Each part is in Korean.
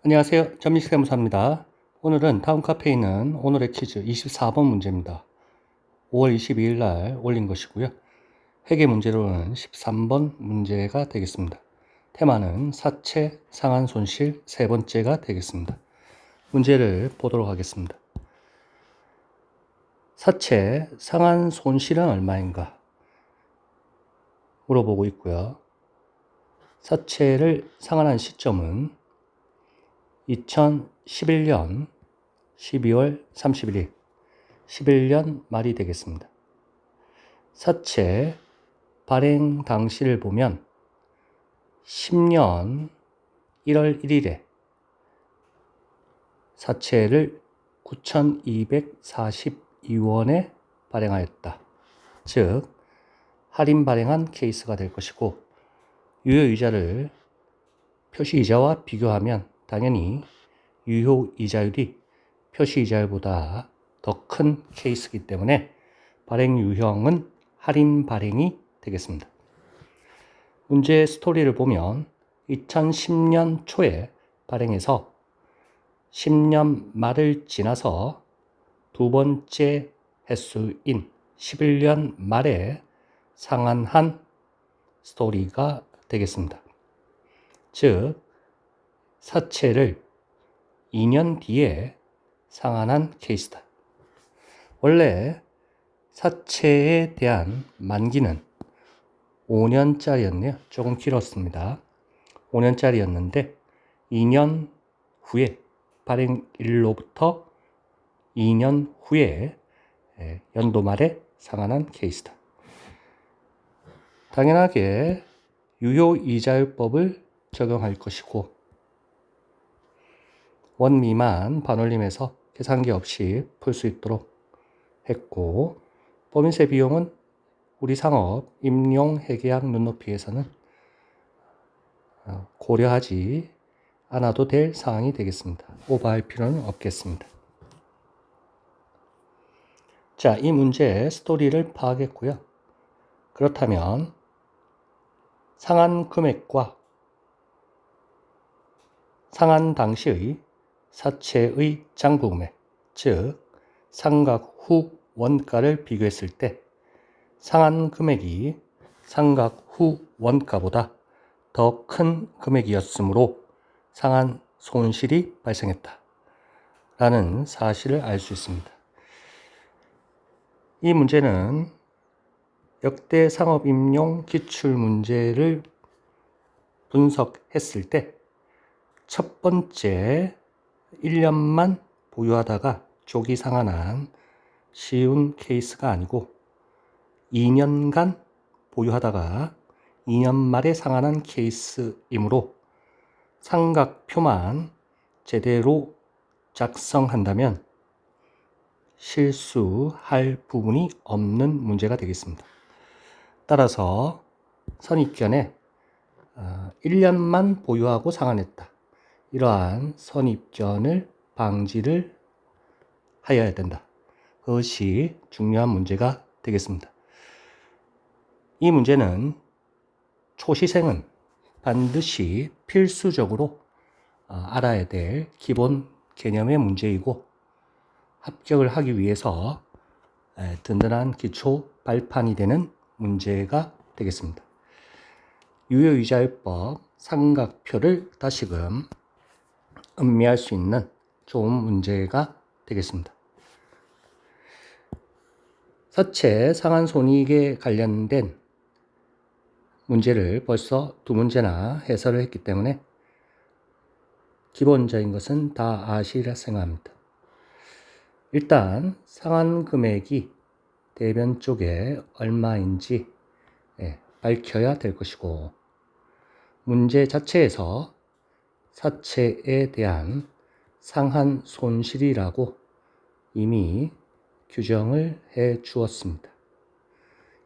안녕하세요. 전민식사무소입니다. 오늘은 다음 카페에 있는 오늘의 퀴즈 24번 문제입니다. 5월 22일 날 올린 것이고요. 회계 문제로는 13번 문제가 되겠습니다. 테마는 사채, 상한 손실 세 번째가 되겠습니다. 문제를 보도록 하겠습니다. 사채, 상한 손실은 얼마인가 물어보고 있고요. 사채를 상환한 시점은 2011년 12월 31일 11년 말이 되겠습니다. 사채 발행 당시를 보면 10년 1월 1일에 사채를 9,242원에 발행하였다. 즉 할인 발행한 케이스가 될 것이고, 유효이자를 표시이자와 비교하면 당연히 유효이자율이 표시이자율보다 더 큰 케이스이기 때문에 발행 유형은 할인 발행이 되겠습니다. 문제 스토리를 보면 2010년 초에 발행해서 10년 말을 지나서 두 번째 횟수인 11년 말에 상환한 스토리가 되겠습니다. 즉, 사채를 2년 뒤에 상환한 케이스다. 원래 사채에 대한 만기는 5년짜리였네요. 조금 길었습니다. 5년짜리였는데 2년 후에 발행일로부터 2년 후에 연도 말에 상환한 케이스다. 당연하게 유효이자율법을 적용할 것이고, 원 미만 반올림해서 계산기 없이 풀 수 있도록 했고, 법인세 비용은 우리 상업 임용 회계학 눈높이에서는 고려하지 않아도 될 사항이 되겠습니다. 오버할 필요는 없겠습니다. 자, 이 문제의 스토리를 파악했고요. 그렇다면 상한 금액과 상한 당시의 사채의 장부금액, 즉 상각 후 원가를 비교했을 때 상한 금액이 상각 후 원가보다 더 큰 금액이었으므로 상한 손실이 발생했다 라는 사실을 알 수 있습니다. 이 문제는 역대 상업임용 기출문제를 분석했을 때 첫 번째 1년만 보유하다가 조기 상환한 쉬운 케이스가 아니고 2년간 보유하다가 2년 말에 상환한 케이스이므로 삼각표만 제대로 작성한다면 실수할 부분이 없는 문제가 되겠습니다. 따라서 선입견에 1년만 보유하고 상환했다, 이러한 선입견을 방지를 하여야 된다. 그것이 중요한 문제가 되겠습니다. 이 문제는 초시생은 반드시 필수적으로 알아야 될 기본 개념의 문제이고, 합격을 하기 위해서 든든한 기초 발판이 되는 문제가 되겠습니다. 유효이자율법 삼각표를 다시금 음미할 수 있는 좋은 문제가 되겠습니다. 사채 상한손익에 관련된 문제를 벌써 두 문제나 해설을 했기 때문에 기본적인 것은 다 아시리라 생각합니다. 일단 상한 금액이 대변 쪽에 얼마인지 밝혀야 될 것이고, 문제 자체에서 사채에 대한 상한 손실이라고 이미 규정을 해 주었습니다.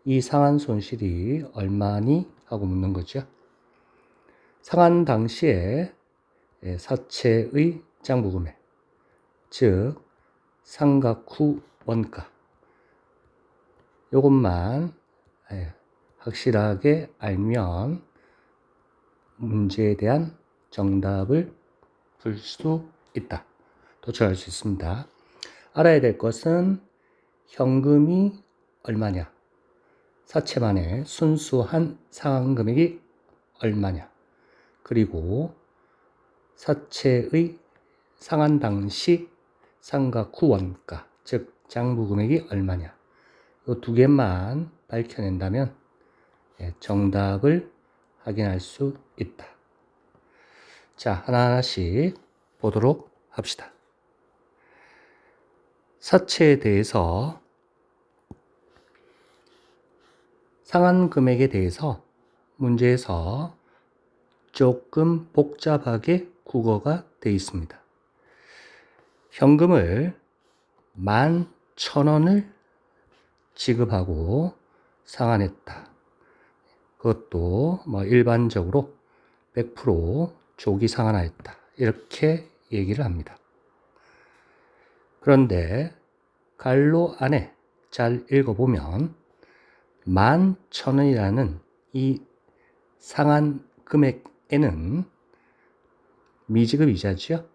이 상한 손실이 얼마니? 하고 묻는 거죠. 상한 당시에 사채의 장부금액, 즉 상각 후 원가, 이것만 확실하게 알면 문제에 대한 정답을 풀 수 있다. 도출할 수 있습니다. 알아야 될 것은 현금이 얼마냐, 사채만의 순수한 상환 금액이 얼마냐, 그리고 사채의 상환 당시 상각 후 원가, 즉 장부 금액이 얼마냐, 이 두 개만 밝혀낸다면 정답을 확인할 수 있다. 자, 하나하나씩 보도록 합시다. 사채에 대해서 상환 금액에 대해서 문제에서 조금 복잡하게 국어가 되어 있습니다. 현금을 11,000원을 지급하고 상환했다. 그것도 일반적으로 100% 조기 상환하였다. 이렇게 얘기를 합니다. 그런데 갈로 안에 잘 읽어보면 11,000원이라는 이 상환 금액에는 미지급 이자죠.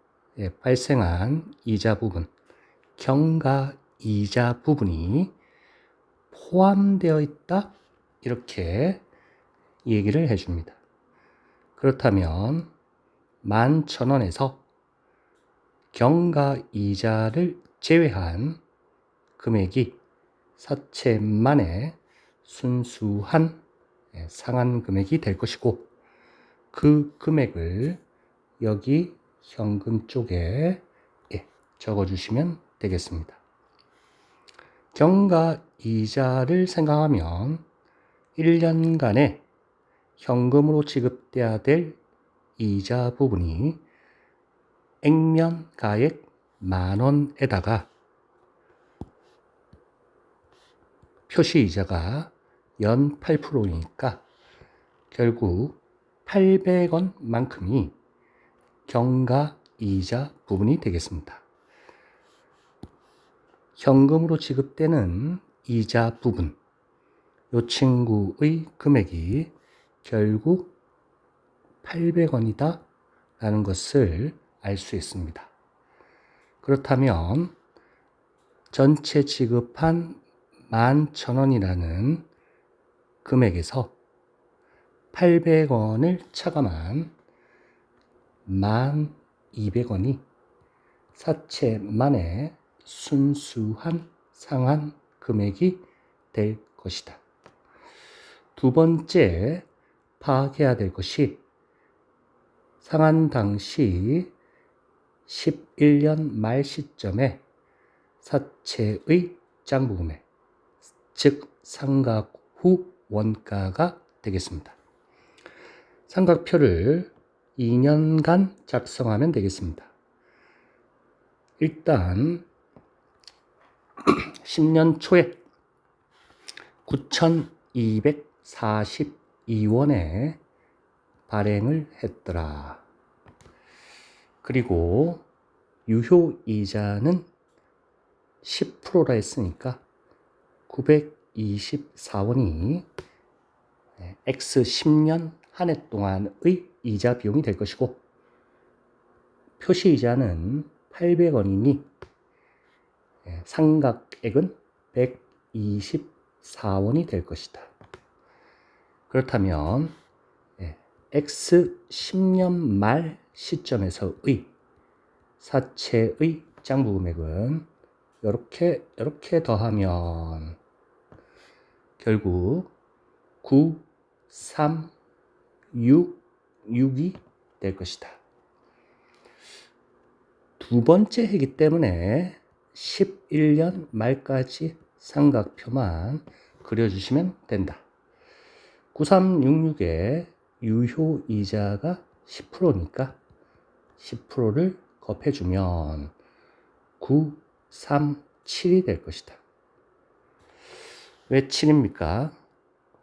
발생한 이자 부분, 경과 이자 부분이 포함되어 있다. 이렇게 얘기를 해줍니다. 그렇다면 11,000원에서 경과 이자를 제외한 금액이 사채만의 순수한 상환 금액이 될 것이고, 그 금액을 여기 현금 쪽에 적어주시면 되겠습니다. 경과 이자를 생각하면 1년간에 현금으로 지급돼야 될 이자 부분이 액면 가액 10,000원에다가 표시 이자가 연 8%이니까 결국 800원만큼이 경과 이자 부분이 되겠습니다. 현금으로 지급되는 이자 부분, 이 친구의 금액이 결국 800원이다 라는 것을 알 수 있습니다. 그렇다면 전체 지급한 11,000원이라는 금액에서 800원을 차감한 1,200원이 사채만의 순수한 상환 금액이 될 것이다. 두 번째 파악해야 될 것이 상환 당시 11년 말 시점에 사채의 장부 금액, 즉 상각 후 원가가 되겠습니다. 삼각표를 2년간 작성하면 되겠습니다. 일단 10년 초에 9,242원에 발행을 했더라. 그리고 유효이자는 10%라 했으니까 924원이 X 10년 한 해 동안의 이자 비용이 될 것이고, 표시이자는 800원이니 상각액은 124원이 될 것이다. 그렇다면 X 10년 말 시점에서의 사채의 장부 금액은 이렇게 더하면 결국 9, 3, 6, 6이 될 것이다. 두 번째 해기 때문에 11년 말까지 삼각표만 그려주시면 된다. 9366의 유효이자가 10%니까 10%를 곱해주면 937이 될 것이다. 왜 7입니까?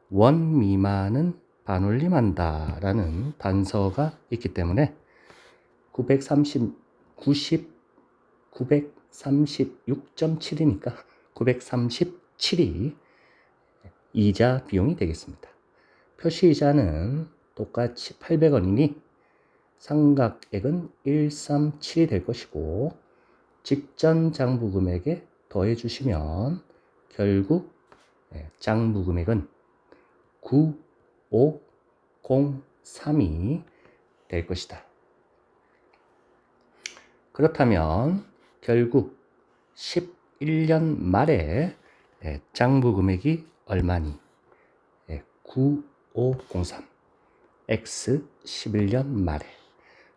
원 미만은 반올림한다 라는 단서가 있기 때문에 936.7이니까 937이 이자 비용이 되겠습니다. 표시이자는 똑같이 800원이니 상각액은 137이 될 것이고 직전 장부금액에 더해 주시면 결국 장부금액은 9503이 될 것이다. 그렇다면 결국 11년 말에 장부금액이 얼마니? 9503 X 11년 말에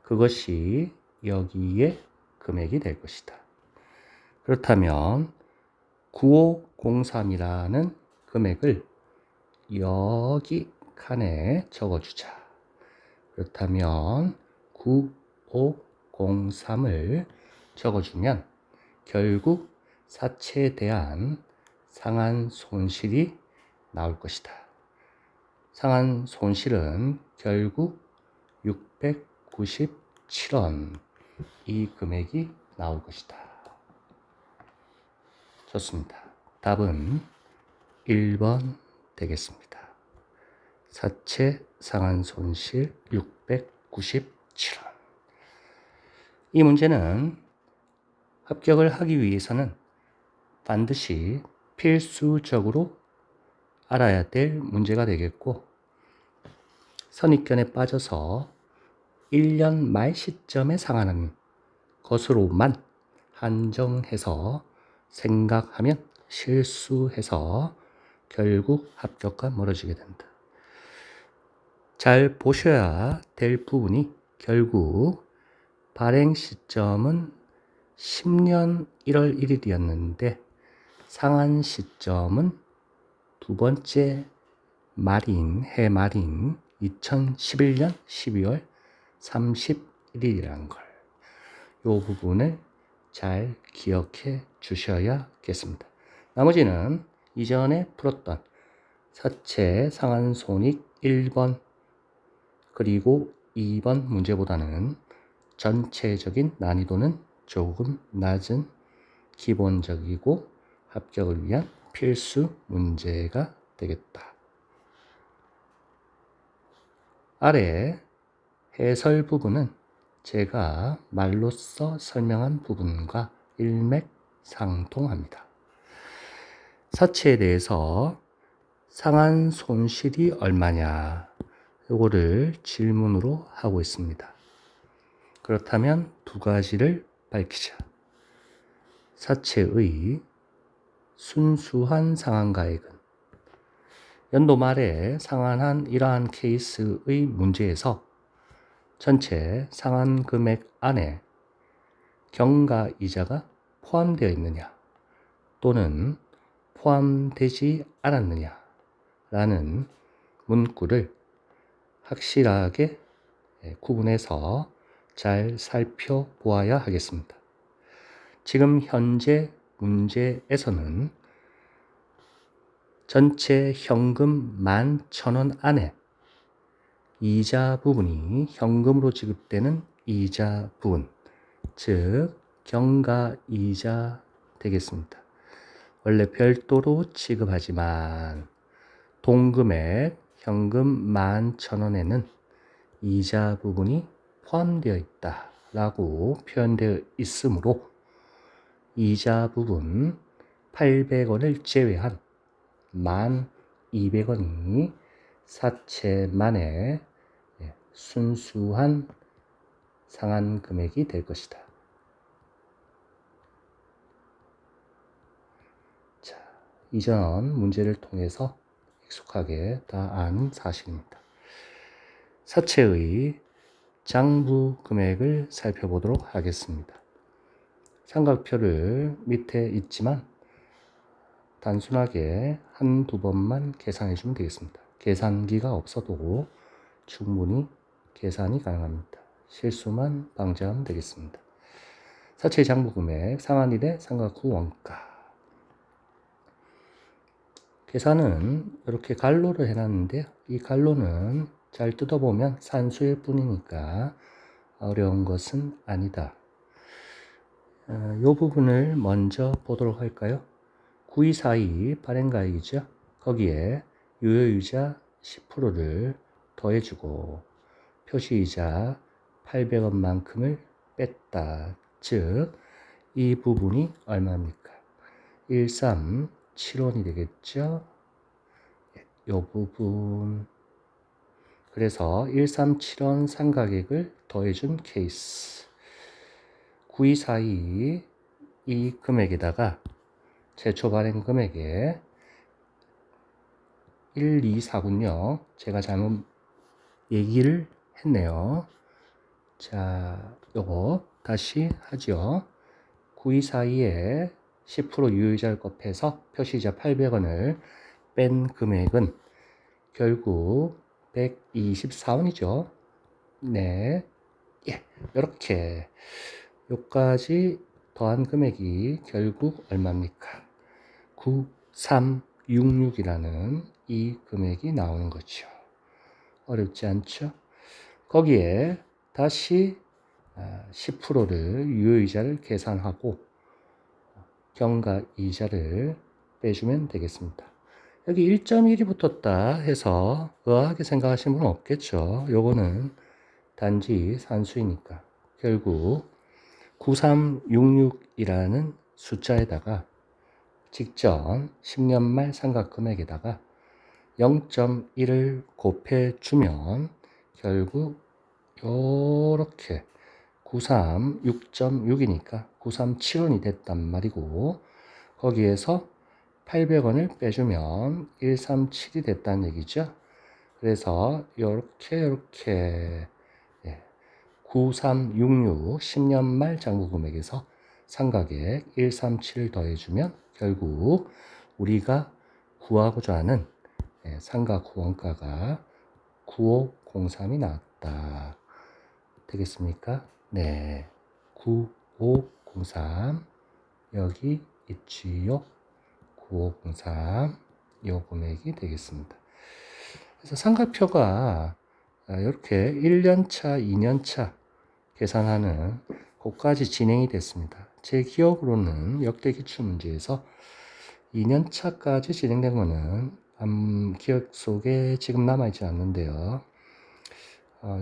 그것이 여기에 금액이 될 것이다. 그렇다면 9503이라는 금액을 여기 칸에 적어주자. 그렇다면 9503을 적어주면 결국 사채에 대한 상한 손실이 나올 것이다. 상한 손실은 결국 697원 이 금액이 나올 것이다. 좋습니다. 답은 1번 되겠습니다. 사채 상한 손실 697원. 이 문제는 합격을 하기 위해서는 반드시 필수적으로 알아야 될 문제가 되겠고 선입견에 빠져서 1년 말 시점에 상환하는 것으로만 한정해서 생각하면 실수해서 결국 합격과 멀어지게 된다. 잘 보셔야 될 부분이 결국 발행 시점은 10년 1월 1일이었는데 상한 시점은 두 번째 말인 해 말인 2011년 12월 31일이라는 걸, 이 부분을 잘 기억해 주셔야겠습니다. 나머지는 이전에 풀었던 사채 상한 손익 1번 그리고 2번 문제보다는 전체적인 난이도는 조금 낮은 기본적이고 합격을 위한 필수 문제가 되겠다. 아래 해설 부분은 제가 말로써 설명한 부분과 일맥상통합니다. 사채에 대해서 상한 손실이 얼마냐, 이거를 질문으로 하고 있습니다. 그렇다면 두 가지를 밝히자. 사채의 순수한 상환가액은 연도 말에 상환한 이러한 케이스의 문제에서 전체 상환 금액 안에 경과이자가 포함되어 있느냐 또는 포함되지 않았느냐 라는 문구를 확실하게 구분해서 잘 살펴보아야 하겠습니다. 지금 현재 문제에서는 전체 현금 11,000원 안에 이자 부분이 현금으로 지급되는 이자 부분, 즉 경과이자 되겠습니다. 원래 별도로 지급하지만 동금액 현금 11,000원에는 이자 부분이 포함되어 있다 라고 표현되어 있으므로 이자 부분 800원을 제외한 1,200원이 사채만의 순수한 상환 금액이 될 것이다. 자, 이전 문제를 통해서 익숙하게 다 아는 사실입니다. 사채의 장부 금액을 살펴보도록 하겠습니다. 삼각표를 밑에 있지만 단순하게 한두 번만 계산해 주면 되겠습니다. 계산기가 없어도 충분히 계산이 가능합니다. 실수만 방지하면 되겠습니다. 사채 장부 금액 상환일의 상각 후 원가. 계산은 이렇게 갈로를 해놨는데요. 이 갈로는 잘 뜯어보면 산수일 뿐이니까 어려운 것은 아니다. 이 부분을 먼저 보도록 할까요? 9242 발행가액이죠. 거기에 유효이자 10%를 더해주고 표시이자 800원만큼을 뺐다. 즉, 이 부분이 얼마입니까? 1375원이 되겠죠? 이 부분. 그래서 137원 상가액을 더해준 케이스. 9242 이 금액에다가 최초 발행 금액에 124군요. 제가 잘못 얘기를 했네요. 자, 요거 다시 하죠. 9242에 10% 유효이자를 곱해서 표시이자 800원을 뺀 금액은 결국 124원이죠. 네. 예. 이렇게 요까지 더한 금액이 결국 얼마입니까? 9366이라는 이 금액이 나오는 거죠. 어렵지 않죠? 거기에 다시 10%를 유효이자를 계산하고 경과이자를 빼주면 되겠습니다. 여기 1.1이 붙었다 해서 의아하게 생각하시는 분은 없겠죠. 요거는 단지 산수이니까. 결국 9366이라는 숫자에다가 직전 10년 말 상각금액에다가 0.1을 곱해주면 결국 요렇게 936.6이니까 937원이 됐단 말이고, 거기에서 800원을 빼주면 137이 됐다는 얘기죠. 그래서 요렇게 9366 10년 말 장부 금액에서 상가액 137을 더해주면 결국 우리가 구하고자 하는 상가 구원가가 9503이 나왔다. 되겠습니까? 네. 9503 여기 있지요. 9503 이 금액이 되겠습니다. 그래서 상가표가 이렇게 1년차, 2년차 계산하는 것까지 진행이 됐습니다. 제 기억으로는 역대 기출문제에서 2년차까지 진행된 거는 기억 속에 지금 남아있지 않는데요.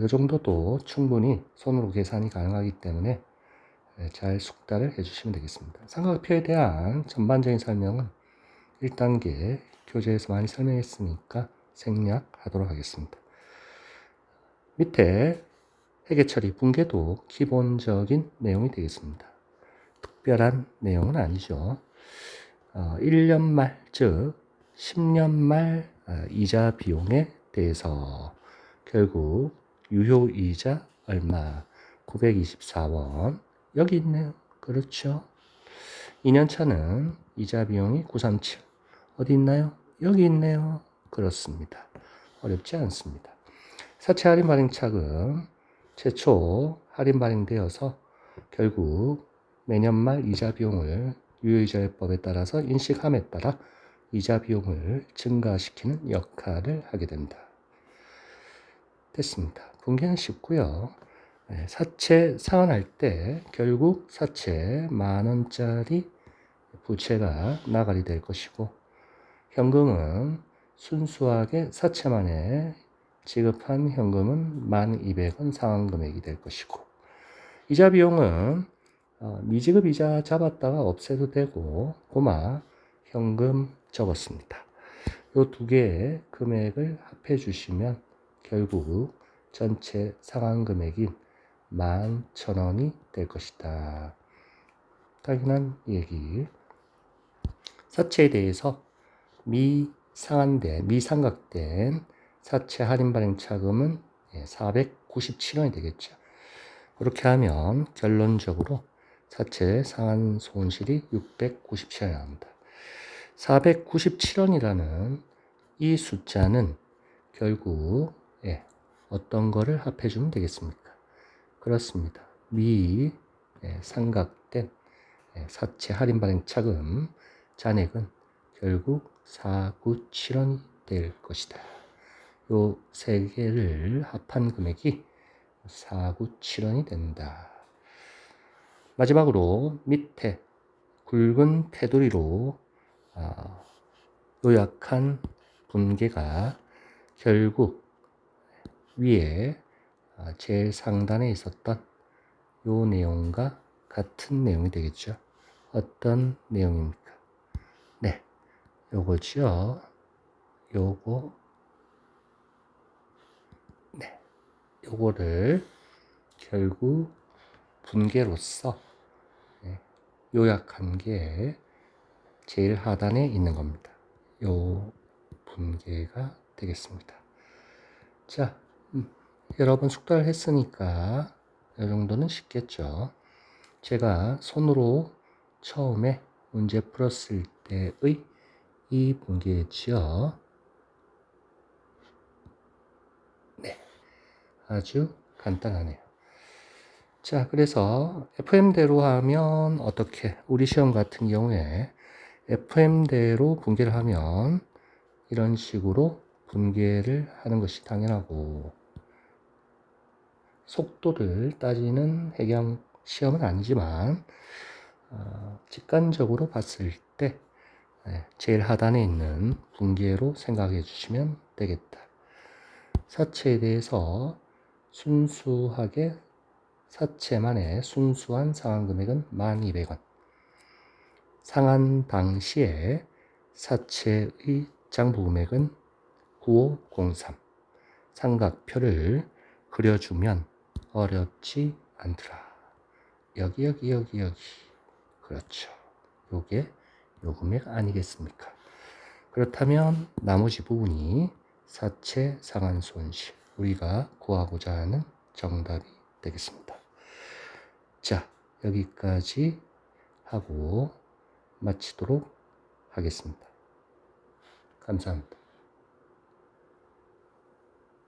이 정도도 충분히 손으로 계산이 가능하기 때문에 잘 숙달을 해주시면 되겠습니다. 삼각표에 대한 전반적인 설명은 1단계 교재에서 많이 설명했으니까 생략하도록 하겠습니다. 밑에 회계처리 붕괴도 기본적인 내용이 되겠습니다. 특별한 내용은 아니죠. 1년 말, 즉 10년 말 이자 비용에 대해서 결국 유효이자 얼마? 924원. 여기 있네요. 그렇죠. 2년차는 이자 비용이 937. 어디 있나요? 여기 있네요. 그렇습니다. 어렵지 않습니다. 사채 할인 발행 차금 최초 할인 발행되어서 결국 매년 말 이자 비용을 유효이자율법에 따라서 인식함에 따라 이자 비용을 증가시키는 역할을 하게 된다. 됐습니다. 분개는 쉽고요. 사채 상환할 때 결국 사채 10,000원짜리 부채가 나가리 될 것이고, 현금은 순수하게 사채만에 지급한 현금은 1,200원 상환금액이 될 것이고, 이자 비용은 미지급 이자 잡았다가 없애도 되고, 고마 현금 적었습니다. 이 두 개의 금액을 합해 주시면 결국 전체 상환금액인 11,000원이 될 것이다. 당연한 얘기. 사채에 대해서 미상각된 사채 할인 발행 차금은 497원이 되겠죠. 그렇게 하면 결론적으로 사채 상환 손실이 697원이 나옵니다. 497원이라는 이 숫자는 결국 어떤 거를 합해주면 되겠습니까? 그렇습니다. 미상각된 사채 할인 발행 차금 잔액은 결국 497원이 될 것이다. 요 세 개를 합한 금액이 497원이 된다. 마지막으로 밑에 굵은 테두리로 요약한 분계가 결국 위에 제일 상단에 있었던 요 내용과 같은 내용이 되겠죠. 어떤 내용입니까? 네, 요거죠. 요거, 네, 요거를 결국 분계로서 요약한 게 제일 하단에 있는 겁니다. 요 분계가 되겠습니다. 자, 여러 번 숙달을 했으니까 이 정도는 쉽겠죠. 제가 손으로 처음에 문제 풀었을 때의 이 분계였지요. 네, 아주 간단하네요. 자, 그래서 FM대로 하면 어떻게? 우리 시험 같은 경우에 FM대로 분계를 하면 이런 식으로 분계를 하는 것이 당연하고, 속도를 따지는 해경 시험은 아니지만 직관적으로 봤을 때 제일 하단에 있는 분계로 생각해 주시면 되겠다. 사채에 대해서 순수하게 사채만의 순수한 상환 금액은 1200원. 상환 당시에 사채의 장부 금액은 9503. 삼각표를 그려주면 어렵지 않더라. 여기. 그렇죠. 요게 요 금액 아니겠습니까? 그렇다면 나머지 부분이 사채 상환 손실, 우리가 구하고자 하는 정답이 되겠습니다. 자, 여기까지 하고 마치도록 하겠습니다. 감사합니다.